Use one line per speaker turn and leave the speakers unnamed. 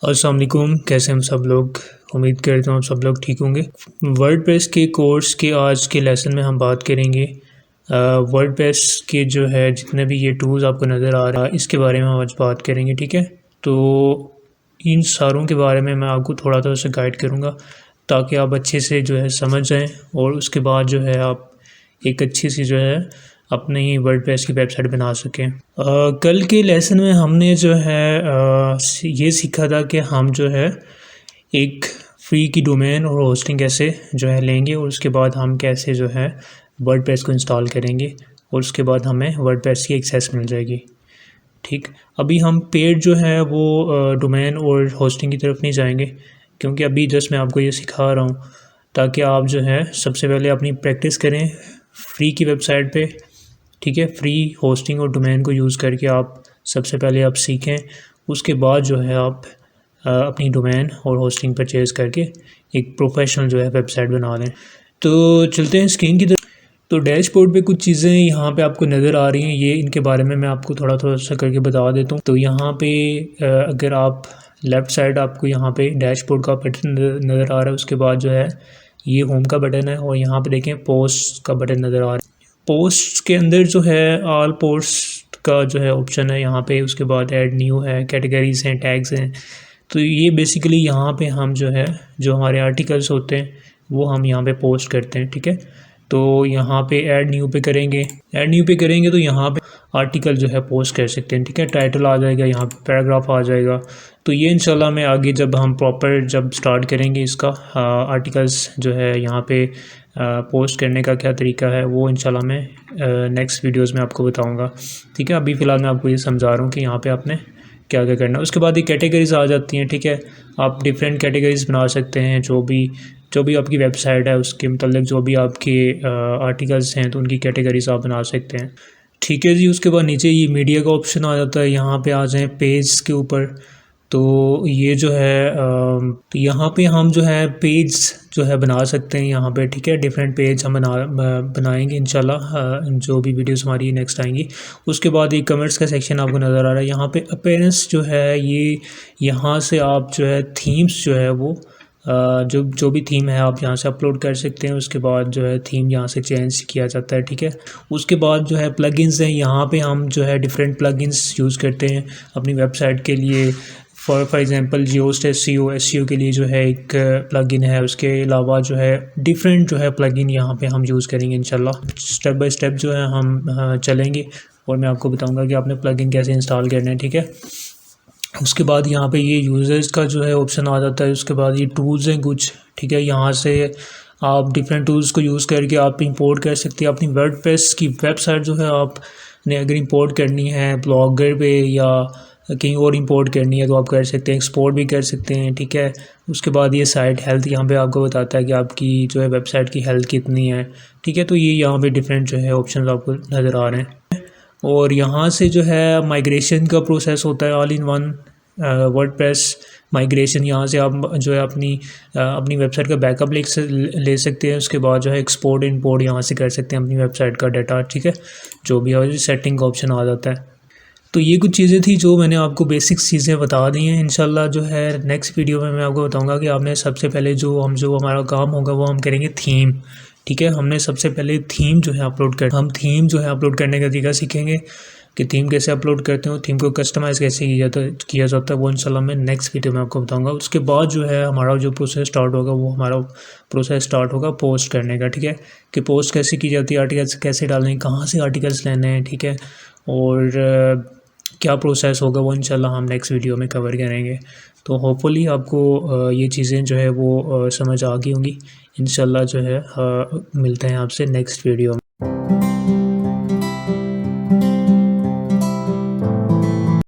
अस्सलाम वालेकुम, कैसे हम सब लोग। उम्मीद करता हूँ आप सब लोग ठीक होंगे। वर्डप्रेस के कोर्स के आज के लेसन में हम बात करेंगे वर्डप्रेस के जो है जितने भी ये टूल्स आपको नज़र आ रहा है इसके बारे में हम आज बात करेंगे। ठीक है, तो इन सारों के बारे में मैं आपको थोड़ा थोड़ा सा गाइड करूँगा ताकि आप अच्छे से जो है समझ जाएँ और उसके बाद जो है आप एक अच्छी सी जो है अपने ही वर्डप्रेस की वेबसाइट बना सकें। कल के लेसन में हमने जो है ये सीखा था कि हम जो है एक फ्री की डोमेन और होस्टिंग कैसे जो है लेंगे और उसके बाद हम कैसे जो है वर्डप्रेस को इंस्टॉल करेंगे और उसके बाद हमें वर्डप्रेस की एक्सेस मिल जाएगी। ठीक, अभी हम पेड जो है वो डोमेन और होस्टिंग की तरफ नहीं जाएंगे क्योंकि अभी जस्ट मैं आपको ये सिखा रहा हूँ ताकि आप जो है सबसे पहले अपनी प्रैक्टिस करें फ्री की वेबसाइट पे। ठीक है, फ्री होस्टिंग और डोमेन को यूज़ करके आप सबसे पहले आप सीखें, उसके बाद जो है आप अपनी डोमेन और होस्टिंग परचेज़ करके एक प्रोफेशनल जो है वेबसाइट बना लें। तो चलते हैं स्क्रीन की तरफ। तो डैशबोर्ड पे कुछ चीज़ें यहाँ पे आपको नज़र आ रही हैं, ये इनके बारे में मैं आपको थोड़ा थोड़ा सा करके बता देता हूँ। तो यहाँ पे अगर आप लेफ़्ट साइड आपको यहाँ पे डैशबोर्ड का बटन नज़र आ रहा है, उसके बाद जो है ये होम का बटन है और यहाँ पे देखें पोस्ट का बटन नज़र आ रहा है। पोस्ट के अंदर जो है ऑल पोस्ट का जो है ऑप्शन है यहाँ पे, उसके बाद ऐड न्यू है, कैटेगरीज हैं, टैग्स हैं। तो ये बेसिकली यहाँ पे हम जो है जो हमारे आर्टिकल्स होते हैं वो हम यहाँ पे पोस्ट करते हैं। ठीक है, तो यहाँ पे ऐड न्यू पे करेंगे, ऐड न्यू पे करेंगे तो यहाँ पे आर्टिकल जो है पोस्ट कर सकते हैं। ठीक है, टाइटल आ जाएगा, यहाँ पे पैराग्राफ आ जाएगा। तो ये इंशाल्लाह मैं आगे जब हम प्रॉपर जब स्टार्ट करेंगे इसका आर्टिकल्स जो है यहाँ पे पोस्ट करने का क्या तरीका है वो इंशाल्लाह मैं नेक्स्ट वीडियोस में आपको बताऊंगा। ठीक है, अभी फ़िलहाल मैं आपको ये समझा रहा हूँ कि यहाँ पे आपने क्या क्या करना है। उसके बाद ये कैटेगरीज आ जाती हैं। ठीक है, आप डिफरेंट कैटेगरीज बना सकते हैं, जो भी आपकी वेबसाइट है उसके मतलब जो भी आपके आर्टिकल्स हैं तो उनकी कैटेगरीज आप बना सकते हैं। ठीक है जी, उसके बाद नीचे ये मीडिया का ऑप्शन आ जाता है, यहाँ पे आ जाएँ पेज के ऊपर। तो ये जो है तो यहाँ पे हम जो है पेज जो है बना सकते हैं यहाँ पे। ठीक है, डिफरेंट पेज हम बनाएंगे इंशाल्लाह जो भी वीडियोस हमारी नेक्स्ट आएंगी। उसके बाद ये कमेंट्स का सेक्शन आपको नज़र आ रहा है, यहाँ पे अपीयरेंस जो है ये यहाँ से आप जो है थीम्स जो है वो जो भी थीम है आप यहाँ से अपलोड कर सकते हैं। उसके बाद जो है थीम यहाँ से चेंज किया जाता है। ठीक है, उसके बाद जो है प्लगइन्स हैं, यहाँ पे हम जो है डिफरेंट प्लगइन्स यूज़ करते हैं अपनी वेबसाइट के लिए। फॉर एग्जांपल जियोस्ट एसईओ के लिए जो है एक प्लगइन है, उसके अलावा जो है डिफरेंट जो है प्लगइन यहाँ पे हम यूज़ करेंगे इंशाल्लाह। स्टेप बाय स्टेप जो है हम चलेंगे और मैं आपको बताऊंगा कि आपने प्लगइन कैसे इंस्टॉल करना है। ठीक है, उसके बाद यहाँ पे ये यूज़र्स का जो है ऑप्शन आ जाता है। उसके बाद ये टूल्स हैं कुछ। ठीक है, यहाँ से आप डिफरेंट टूल्स को यूज़ करके आप इंपोर्ट कर सकते हैं अपनी वर्डप्रेस की वेबसाइट जो है आपने अगर इंपोर्ट करनी है ब्लॉगर पे या कहीं और इंपोर्ट करनी है तो आप कर सकते हैं, एक्सपोर्ट भी कर सकते हैं। ठीक है, उसके बाद ये साइट हेल्थ यहाँ पे आपको बताता है कि आपकी जो है वेबसाइट की हेल्थ कितनी है। ठीक है, तो ये यहाँ पे डिफरेंट जो है ऑप्शन आपको नज़र आ रहे हैं। और यहाँ से जो है माइग्रेशन का प्रोसेस होता है, all in one WordPress migration. यहाँ से आप जो है अपनी वेबसाइट का बैकअप ले सकते हैं। उसके बाद जो है एक्सपोर्ट इंपोर्ट यहाँ से कर सकते हैं अपनी वेबसाइट का डाटा। ठीक है, जो भी है सेटिंग का ऑप्शन आ जाता है। तो ये कुछ चीज़ें थी जो मैंने आपको बेसिक्स चीज़ें बता दी हैं। इंशाल्लाह जो है नेक्स्ट वीडियो में मैं आपको बताऊंगा कि आपने सबसे पहले जो हमारा काम होगा वो हम करेंगे थीम। ठीक है, हमने सबसे पहले थीम जो है हम थीम जो है अपलोड करने का तरीका सीखेंगे कि थीम कैसे अपलोड करते हो, थीम को कस्टमाइज़ कैसे किया जाता है वो इंशाल्लाह मैं नेक्स्ट वीडियो में आपको बताऊंगा। उसके बाद जो है हमारा जो प्रोसेस स्टार्ट होगा वो हमारा प्रोसेस स्टार्ट होगा पोस्ट करने का। ठीक है, कि पोस्ट कैसे की जाती है, आर्टिकल्स कैसे डालने हैं, कहाँ से आर्टिकल्स लेने हैं। ठीक है, और क्या प्रोसेस होगा वो इंशाल्लाह हम नेक्स्ट वीडियो में कवर करेंगे। तो होपफुली आपको ये चीज़ें जो है वो समझ आ गई होंगी। इंशाल्लाह जो है मिलते हैं आपसे नेक्स्ट वीडियो में।